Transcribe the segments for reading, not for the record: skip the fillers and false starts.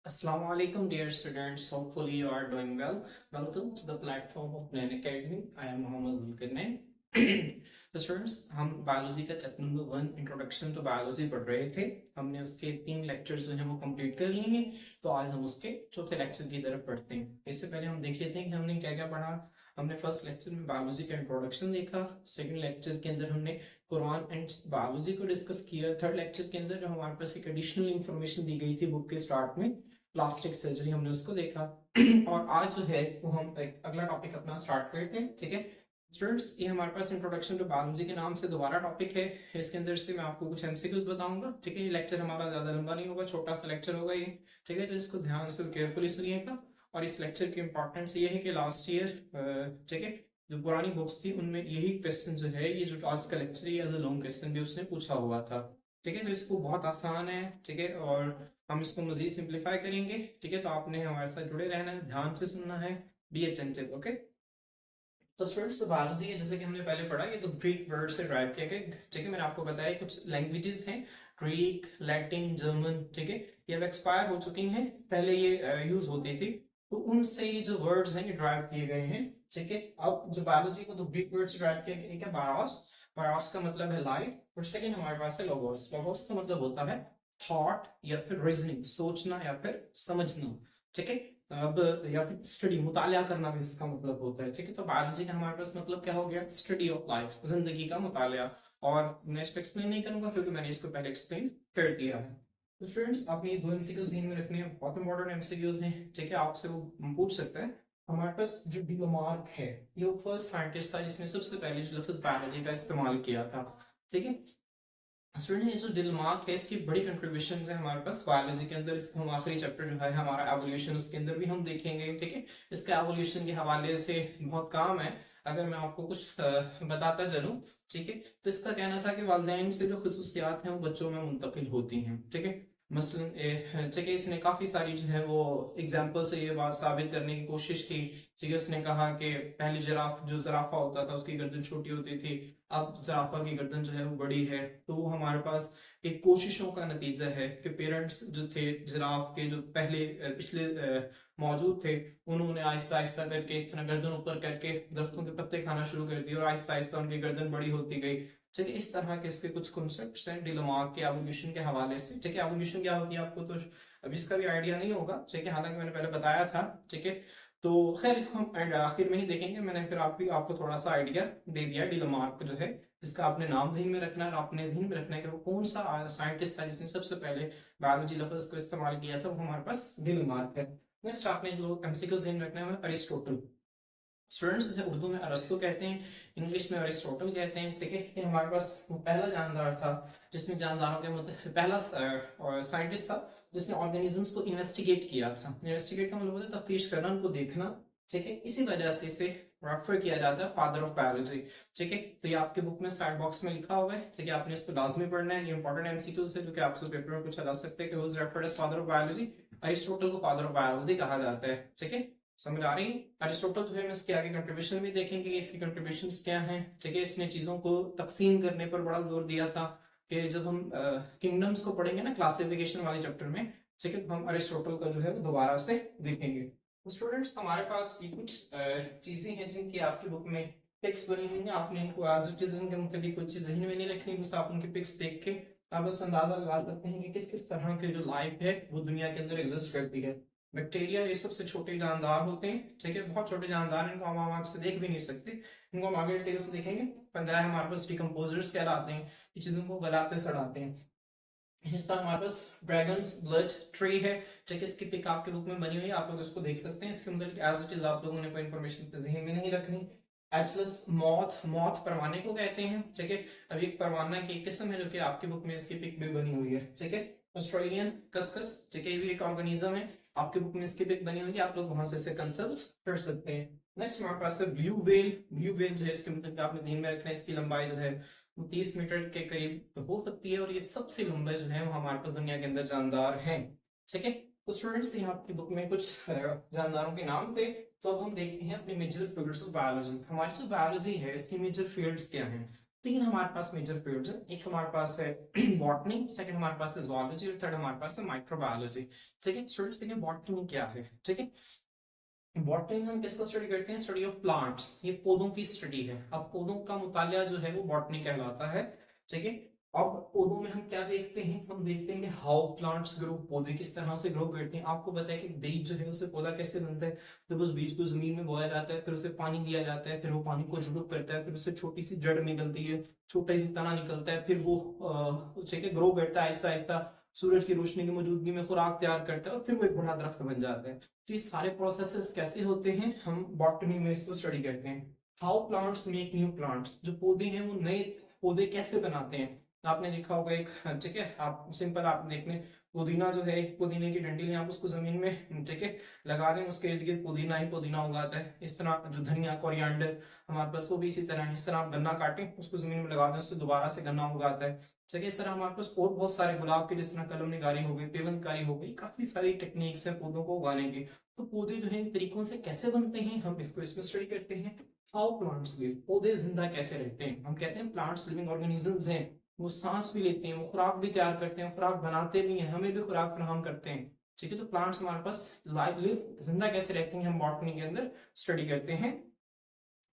Assalamu alaikum, dear students. Hopefully, you are doing well. Welcome to the platform of Plan Academy. I am Mohammad Zulkarnain. तो students हम biology का chapter number 1 introduction to biology पढ़ रहे थे। हमने उसके 3 lectures जो हैं वो कंप्लीट कर लिए हैं। तो आज हम उसके चौथे लेक्चर की तरफ पढ़ते हैं। इससे पहले हम देख लेते हैं कि हमने क्या क्या पढ़ा। हमने फर्स्ट लेक्चर में बायोलॉजी का इंट्रोडक्शन देखा। सेकंड लेक्चर के अंदर हमने कुरान एंड बायोलॉजी को डिस्कस किया। थर्ड लेक्चर के अंदर जो हमारे पास एक एडिशनल इंफॉर्मेशन दी गई थी बुक के स्टार्ट में, प्लास्टिक सर्जरी, हमने उसको देखा। और आज जो है वो हम एक अगला टॉपिक अपना स्टार्ट करते हैं। ठीक है स्टूडेंट्स, ये हमारे पास इंट्रोडक्शन टू बायोलॉजी के नाम से दोबारा टॉपिक है। इसके अंदर से मैं आपको कुछ एमसीक्यूज बताऊंगा। ठीक है, ये लेक्चर हमारा ज्यादा लंबा नहीं होगा, छोटा सा लेक्चर होगा ये। ठीक है, तो इसको ध्यान से केयरफुली सुनिएगा। और इस लेक्चर की इंपॉर्टेंस ये है कि लास्ट ईयर ठीक है जो पुरानी बुक्स थी उनमें यही क्वेश्चन जो है, ये जो आज का लेक्चर है एज अ लॉन्ग क्वेश्चन भी उसने पूछा हुआ था। ठीक है, तो इसको बहुत आसान है। ठीक है, और हम इसको मजीद सिंप्लीफाई करेंगे। ठीक है, तो आपने हमारे साथ जुड़े रहना है, ध्यान से सुनना है, बी अटेंटिव। ओके, तो स्टूडेंट्स बायोलॉजी है जैसे कि हमने पहले पढ़ा, ये तो ग्रीक वर्ड से ड्राइव किया गया। ठीक है, मैंने आपको बताया कुछ लैंग्वेजेस हैं, ग्रीक, लैटिन, जर्मन। ठीक है, ये अब एक्सपायर हो चुकी हैं, पहले ये यूज होती थी। तो उनसे ये जो वर्ड्स हैं ये ड्राइव किए गए हैं। ठीक है, अब जो बायोलॉजी को तो ग्रीक वर्ड से ड्राइव किया गया, एक है बायोस। बायोस का मतलब है लाइफ, और सेकंड हमारे पास है लोगोस। लोगोस का मतलब होता है थॉट या फिर रीजनिंग, सोचना या फिर समझना। ठीक है, अब या फिर स्टडी, मुताला करना भी इसका मतलब होता है। ठीक है, तो बायोलॉजी का हमारे पास मतलब क्या हो गया, स्टडी ऑफ लाइफ, जिंदगी का मुताला। और मैं इसको एक्सप्लेन नहीं करूंगा क्योंकि मैंने इसको पहले एक्सप्लेन कर दिया है। तो स्टूडेंट्स, आपने ये दो एमसीक्यूज ध्यान में रखने हैं, बहुत इंपॉर्टेंट एमसीक्यूज हैं। ठीक है, आपसे वो पूछ सकते हैं। हमारे पास जो डी लामार्क है, ये वो फर्स्ट साइंटिस्ट था जिसने सबसे पहले जो लफ्ज बायोलॉजी का इस्तेमाल किया था। ठीक है स्टूडेंट, ये जो लामार्क है इसकी बड़ी कंट्रीब्यूशन है हमारे पास बायोलॉजी के अंदर। इसको हम आखिरी चैप्टर जो है हमारा एवोल्यूशन, उसके अंदर भी हम देखेंगे। ठीक है, इसका एवोल्यूशन के हवाले से बहुत काम है। अगर मैं आपको कुछ बताता चलूं, ठीक है, तो इसका कहना था कि वालिदैन से जो खसूसियात हैं वो बच्चों में मुंतकिल होती हैं। ठीक है, मसलन ठीक है, इसने काफी सारी जो है वो एग्जाम्पल से ये बात साबित करने की कोशिश की। ठीक है, उसने कहा कि पहले जो जराफा होता था उसकी गर्दन छोटी होती थी, अब जराफा की गर्दन जो है वो बड़ी है। तो वो हमारे पास एक कोशिशों का नतीजा है कि पेरेंट्स जो थे जिराफ के, जो पहले पिछले मौजूद थे, उन्होंने आहिस्ता आहिस्ता करके इस तरह गर्दन ऊपर करके दरख्तों के पत्ते खाना शुरू कर दिए और आहिस्ता आहिस्ता उनकी गर्दन बड़ी होती गई। ठीक है, इस तरह के इसके कुछ कॉन्सेप्ट्स हैं डिलमार्क के एवोल्यूशन के हवाले से। ठीक है, एवोल्यूशन क्या होती है आपको तो अभी इसका भी आइडिया नहीं होगा। ठीक है, हालांकि मैंने पहले बताया था। ठीक है, तो खैर इसको हम एंड आखिर में ही देखेंगे। मैंने फिर आपको थोड़ा सा आइडिया दे दिया डिलमार्क जो है, इसका आपने नाम ध्यान में रखना है और आपने ध्यान में रखना है कि वो कौन सा साइंटिस्ट था जिसने सबसे पहले बायोलॉजी लफ्ज को इस्तेमाल किया था, वो हमारे पास डिलमार्क है। नेक्स्ट आपने जो एमसीक्यूज ध्यान रखना है अरिस्टोटल। स्टूडेंट्स इसे उर्दू में अरस्तु कहते हैं, इंग्लिश में अरिस्टोटल कहते हैं। ठीक है, ये हमारे पास वो पहला जानदार था जिसने जानदारों के मतलब पहला साइंटिस्ट था जिसने ऑर्गेनिजम्स को इन्वेस्टिगेट किया था। इन्वेस्टिगेट का मतलब होता है तफ्तीश करना, उनको देखना। ठीक है, इसी वजह से इसे रेफर किया जाता है फादर ऑफ बायोलॉजी। ठीक है, तो ये आपके बुक में साइड बॉक्स में लिखा हुआ है। ठीक है, आपने इसको लाजमी पढ़ना है, ये इंपॉर्टेंट एमसीक्यूज है जो कि आपसे पेपर में पूछा जा सकता है कि who is referred as father of biology. Aristotle को फादर ऑफ बायोलॉजी कहा जाता है। ठीक है, समझ आ रही है। अरिस्टोटल जो है इसके आगे कंट्रीब्यूशन भी देखेंगे कि इसकी कंट्रीब्यूशंस क्या हैं। ठीक है, इसने चीजों को तकसीम करने पर बड़ा जोर दिया था कि जब हम किंगडम्स को पढ़ेंगे ना क्लासिफिकेशन वाले चैप्टर में, ठीक है, तो हम अरिस्टोटल का जो है वो दोबारा से देखेंगे। तो स्टूडेंट्स, हमारे पास ये कुछ चीजें हैं जिनकी आपकी बुक में पिक्स बनी हुई हैं। आपने इनको एज इट इज इनके मुताबिक कोई चीज ज़हन में नहीं रखनी, बस आप उनके पिक्स देख के आप बस अंदाजा लगा सकते हैं कि किस किस तरह की जो लाइफ है वो दुनिया के अंदर एग्जिस्ट करती है। बैक्टीरिया ये सबसे छोटे जानदार होते हैं। ठीक है, बहुत छोटे जानदार, इनको हम आंख से देख भी नहीं सकते। इनको हम आगे डिटेल से देखेंगे। पंजाब हमारे पास डिकम्पोजर्स कहलाते हैं, ये चीजों को गलाते सड़ाते हैं। इस तरह हमारे पास ड्रैगन्स ब्लड ट्री है। ठीक है, इसकी पिक आपके बुक में बनी हुई है, आप लोग इसको देख सकते हैं। इसके अंदर एज इट इज आप लोगों ने कोई इन्फॉर्मेशन ज़हन में नहीं रखनी। एचलस मॉथ, मॉथ परवाने को कहते हैं। ठीक है, अभी एक परवाना की एक किस्म है जो कि आपकी बुक में इसकी पिक भी बनी हुई है। ठीक है, ऑस्ट्रेलियन कस्कस, ठीक है, ये भी एक ऑर्गेनिज्म है, आपके बुक में इसकी पिक बनी हुई है, आप लोग वहां से इसे कंसल्ट कर सकते हैं। नेक्स्ट हमारे पास है ब्लू व्हेल। ब्लू व्हेल जो है इसके मतलब आपने ध्यान में रखना है, इसकी लंबाई जो है 30 मीटर के करीब हो सकती है और ये सबसे लंबे जो है वो हमारे पास दुनिया के अंदर जानदार हैं। ठीक है, तो स्टूडेंट्स यहाँ आपकी बुक में कुछ जानदारों के नाम थे। तो अब हम देखते हैं अपने मेजर फील्ड्स ऑफ बायोलॉजी। हमारी जो बायोलॉजी है इसकी मेजर फील्ड्स क्या हैं। तीन हमारे पास मेजर फील्ड्स हैं, एक हमारे पास है बॉटनी, सेकंड हमारे पास है zoology और थर्ड हमारे पास है माइक्रोबायोलॉजी। ठीक है स्टूडेंट्स, देखिए बॉटनी क्या है। ठीक है, बॉटनी में हम किसका स्टडी करते हैं? स्टडी ऑफ प्लांट्स, ये पौधों की स्टडी है। अब पौधों का मुतालिया जो है वो बॉटनी कहलाता है। ठीक है, अब पौधों में हम क्या देखते हैं? हम देखते हैं हाउ प्लांट्स ग्रो, पौधे किस तरह से ग्रो करते हैं। आपको पता है कि बीज जो है उसे पौधा कैसे बनता है? जब उस बीज को जमीन में बोया जाता है, फिर उसे पानी दिया जाता है, फिर वो पानी को एब्जॉर्ब करता है, फिर उससे छोटी सी जड़ निकलती है, छोटा सी तना निकलता है, फिर वो ठीक है ग्रो करता है आहिस्ता आहिस्ता, सूरज की रोशनी की मौजूदगी में खुराक तैयार करता है और फिर वो एक बड़ा दरख्त बन जाता है। तो ये सारे प्रोसेसेस कैसे होते हैं, हम बॉटनी में इसको स्टडी करते हैं। How plants make new plants, जो पौधे हैं वो नए पौधे कैसे बनाते हैं। आपने देखा होगा एक, ठीक है, आप सिंपल आप देखने, पुदीना जो है, पुदीने की डंडी आप उसको जमीन में, ठीक है, लगा दें, उसके इर्द गिर्द पुदीना ही पुदीना उगाता है। इस तरह जो धनिया कोरिएंडर हमारे पास, वो भी इसी तरह, इस तरह आप गन्ना काटें, उसको जमीन में लगा दें, उससे दोबारा से गन्ना उगाता है। ठीक है, इस तरह हमारे पास और बहुत सारे, गुलाब के जिस तरह कलम निगारी हो गई, पेवंतकारी हो गई, काफी सारी टेक्निक्स हैं पौधों को उगाने की। तो पौधे जो है इन तरीकों से कैसे बनते हैं, हम इसको इसमें स्टडी करते हैं। हाउ प्लांट्स लिव, पौधे जिंदा कैसे रहते हैं। हम कहते हैं प्लांट्स लिविंग ऑर्गेनिजम्स हैं, वो सांस भी लेते हैं, वो खुराक भी तैयार करते हैं, खुराक बनाते भी हैं, हमें भी खुराक फराहम करते हैं। ठीक है, तो प्लांट्स हमारे पास लाइव लिव, जिंदा कैसे रहते हैं, हम बॉटनी के अंदर स्टडी करते हैं।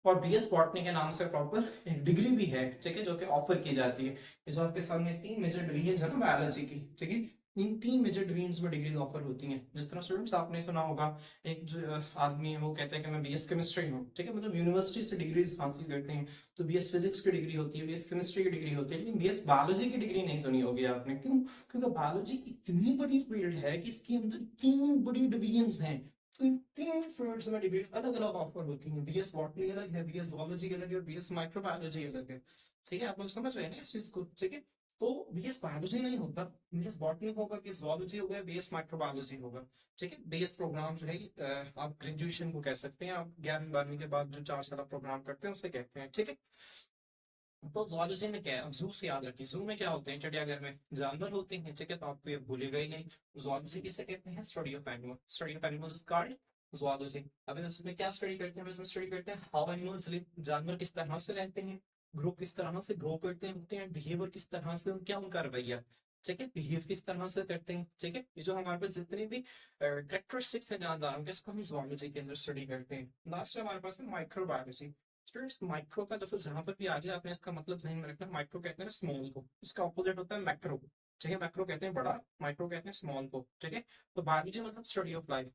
और बीएस बॉटनी के नाम से प्रॉपर एक डिग्री भी है, ठीक है, जो कि ऑफर की जाती है। ये जो आपके सामने तीन मेजर डिवीजन है ना बायोलॉजी की, ठीक है, इन तीन मेजर डिवीजन में डिग्रीज ऑफर होती हैं। जिस तरह स्टूडेंट्स आपने सुना होगा, एक जो आदमी है वो कहता है कि मैं बीएस केमिस्ट्री हूँ, ठीक है, मतलब यूनिवर्सिटी से डिग्रीज हासिल करते हैं। तो बीएस फिजिक्स की डिग्री होती है, बीएस केमिस्ट्री की डिग्री होती है, लेकिन बीएस बायोलॉजी की डिग्री नहीं सुनी होगी आपने। क्यों? क्योंकि बायोलॉजी इतनी बड़ी फील्ड है कि इसके अंदर तीन बड़ी डिवीजन हैं। तो इन तीन फील्ड्स में डिग्रीज अलग अलग ऑफर होती हैं। बीएस बॉटनी अलग है, बीएस zoology अलग है और बीएस माइक्रोबायोलॉजी अलग है। ठीक है, आप लोग समझ रहे हैं ना इस चीज को? ठीक है, तो बीएस बायोलॉजी नहीं होता, बीएस बॉटनी होगा, बीएस zoology होगा, बीएस माइक्रोबायोलॉजी होगा। ठीक है, बेस प्रोग्राम जो है आप ग्रेजुएशन को कह सकते हैं, आप 11वीं 12वीं के बाद जो 4 साल प्रोग्राम करते हैं उसे कहते हैं। ठीक है, तो zoology में क्या है? जू से याद रखिए, जू में क्या होते हैं? चिड़ियाघर में जानवर होते हैं। ठीक है, तो आपको ये भूलेगा ही नहीं। zoology किसे कहते हैं? Study of animal, study of animals is called zoology। अब इसमें क्या स्टडी करते हैं? इसमें स्टडी करते हैं हाउ एनिमल्स लिव, जानवर किस तरह से रहते हैं, ग्रो किस तरह से ग्रो करते हैं, बिहेवियर किस तरह से, क्या उनका रवैया, ठीक है, बिहेव किस तरह से करते हैं। ठीक है, ये जो हमारे पास जितने भी कैरेक्टरिस्टिक्स हैं जानदारों के, इसको हम zoology के अंदर स्टडी करते हैं। लास्ट हमारे पास है माइक्रोबायोलॉजी। स्टूडेंट्स, माइक्रो का लफ्ज जहां पर भी आ जाए आपने इसका मतलब ज़हन में रखना। माइक्रो कहते हैं स्मॉल को, इसका ऑपोजिट होता है मैक्रो। ठीक है, मैक्रो कहते हैं बड़ा, माइक्रो कहते हैं स्मॉल को। ठीक है, तो बायोलॉजी मतलब स्टडी ऑफ लाइफ,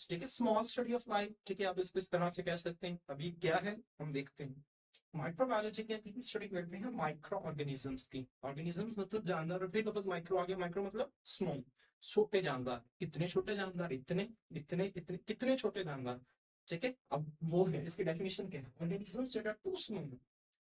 ठीक है, स्मॉल स्टडी ऑफ लाइफ। ठीक है, आप इसको इस तरह से कह सकते हैं। अभी क्या है हम देखते हैं। माइक्रोबायोलॉजी की स्टडी करते हैं माइक्रो ऑर्गेनिजम्स की। ऑर्गेनिजम्स मतलब जानदार, और फिर मतलब माइक्रो आ गया, माइक्रो मतलब स्मॉल, छोटे जानदार। कितने छोटे जानदार? इतने इतने इतने कितने छोटे जानदार। ठीक है, अब वो है, इसकी डेफिनेशन क्या है? Organisms that are too small,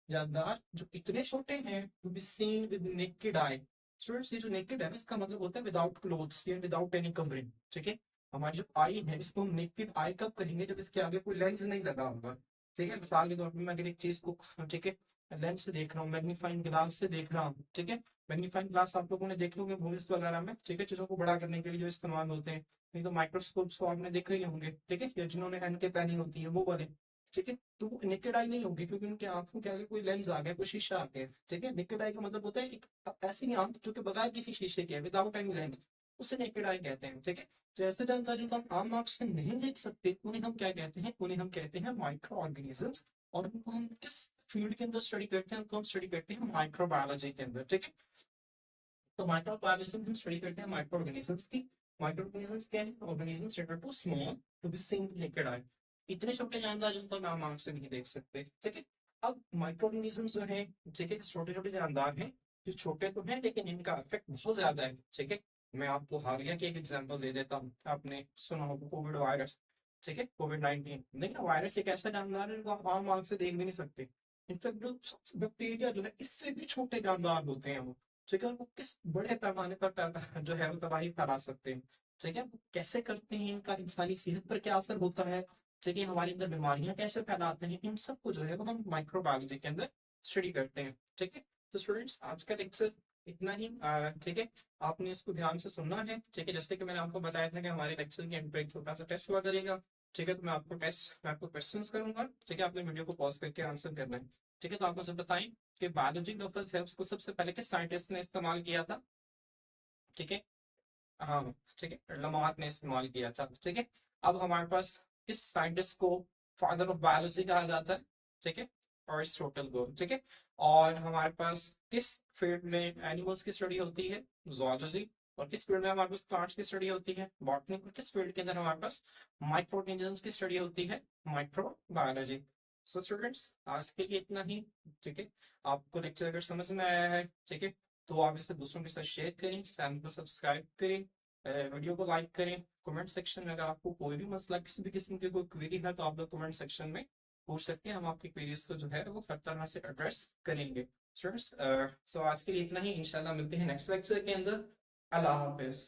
जानदार जो इतने छोटे हैं, to be seen with naked eye. Students, ये जो नेकेड है इसका मतलब होता है विदाउट क्लोथ्स या विदाउट एनी कवरिंग। ठीक है, हमारी जो आई है इसको हम नेकेड आई कब कहेंगे? जब इसके आगे कोई लेंस नहीं लगा होगा। ठीक है, मिसाल के तौर पर मैं अगर एक चीज को, ठीक है, लेंस से देख रहा हूँ, मैग्नीफाइंग ग्लास से देख रहा हूँ। ठीक है, मैग्नीफाइंग ग्लास आप लोगों ने देखे होंगे मूवीज वगैरह में। ठीक है, चीजों को बड़ा करने के लिए जो इस्तेमाल होते हैं। नहीं तो माइक्रोस्कोप तो आपने देखे ही होंगे। ठीक है, या जिन्होंने एनके पहनी होती है वो वाले। ठीक है, तो नेकेड आई नहीं होगी क्योंकि उनके आंखों के आगे कोई लेंस आ गया, कोई शीशा आ गया। ठीक है, नेकेड आई का मतलब होता है एक ऐसी आंख जो कि बगैर किसी शीशे के, विदाउट एनी लेंस, उसे नेकेड आई कहते हैं। ठीक है, तो ऐसे जानता जिनको हम आम आंख से नहीं देख सकते उन्हें हम क्या कहते हैं? उन्हें हम कहते हैं माइक्रो ऑर्गेनिजम्स। और उनको हम किस फील्ड के अंदर स्टडी करते हैं? उनको हम स्टडी करते हैं माइक्रोबायोलॉजी के अंदर। ठीक है, तो माइक्रोबायोलॉजी में हम स्टडी करते हैं माइक्रो ऑर्गेनिजम्स की। माइक्रो ऑर्गेनिजम्स क्या है? Organisms that are too small to be seen with naked eye, इतने छोटे जानदार जिनको हम आम आंख से नहीं देख सकते। ठीक है, अब माइक्रो ऑर्गेनिजम्स जो है, ठीक है, छोटे छोटे जानदार हैं, जो छोटे तो हैं लेकिन इनका इफेक्ट बहुत ज्यादा है। ठीक है, मैं आपको हालिया की एक एग्जांपल दे देता हूँ। आपने सुना होगा कोविड वायरस। ठीक है, कोविड-19, देखिए ना, वायरस एक ऐसा जानदार है जिनको आप आम आंख से देख भी नहीं सकते। इनफैक्ट जो बैक्टीरिया जो है इससे भी छोटे जानदार होते हैं वो। ठीक है, वो किस बड़े पैमाने पर जो है वो तबाही फैला सकते हैं। ठीक है, वो कैसे करते हैं, इनका इंसानी सेहत पर क्या असर होता है, ठीक है, हमारे अंदर बीमारियां कैसे फैलाते हैं, इन सबको जो है वो हम माइक्रोबायोलॉजी के अंदर स्टडी करते हैं। ठीक है, तो स्टूडेंट्स आज का लेक्चर इतना ही। ठीक है, आपने इसको ध्यान से सुनना है। ठीक है, जैसे कि मैंने आपको बताया था कि हमारे लेक्चर के एंड पे एक छोटा सा टेस्ट हुआ करेगा। ठीक है, तो मैं आपको क्वेश्चंस करूंगा। ठीक है, आपने वीडियो को पॉज करके आंसर करना है। ठीक है, तो आप मुझे बताएं कि बायोलॉजी लवर्स है उसको सबसे पहले किस साइंटिस्ट ने इस्तेमाल किया था? ठीक है, हाँ ठीक है, लमार्क ने इस्तेमाल किया था। ठीक है, अब हमारे पास किस साइंटिस्ट को फादर ऑफ बायोलॉजी कहा जाता है? ठीक है, अरिस्टोटल को। ठीक है, और हमारे पास किस फील्ड में एनिमल्स की स्टडी होती है? जूलॉजी। और किस फील्ड में हमारे पास प्लांट्स की स्टडी होती है? बॉटनी। और किस फील्ड के अंदर हमारे पास माइक्रो ऑर्गेनिजम्स की स्टडी होती है? माइक्रोबायोलॉजी। सो स्टूडेंट्स, आज के लिए इतना ही। ठीक है, आपको लेक्चर अगर समझ में आया है, ठीक है, तो आप इसे दूसरों के साथ शेयर करें, चैनल को सब्सक्राइब करें, वीडियो को लाइक करें। कमेंट सेक्शन में अगर आपको कोई भी मसला, किसी भी किस्म की कोई क्वेरी है, तो आप लोग कमेंट सेक्शन में पूछ सकते हैं। हम आपकी क्वेरीज को जो है वो हर तरह से एड्रेस करेंगे। स्टूडेंट्स, सो आज के लिए इतना ही। इंशाल्लाह मिलते हैं नेक्स्ट लेक्चर के अंदर। अल्लाह हाफिज।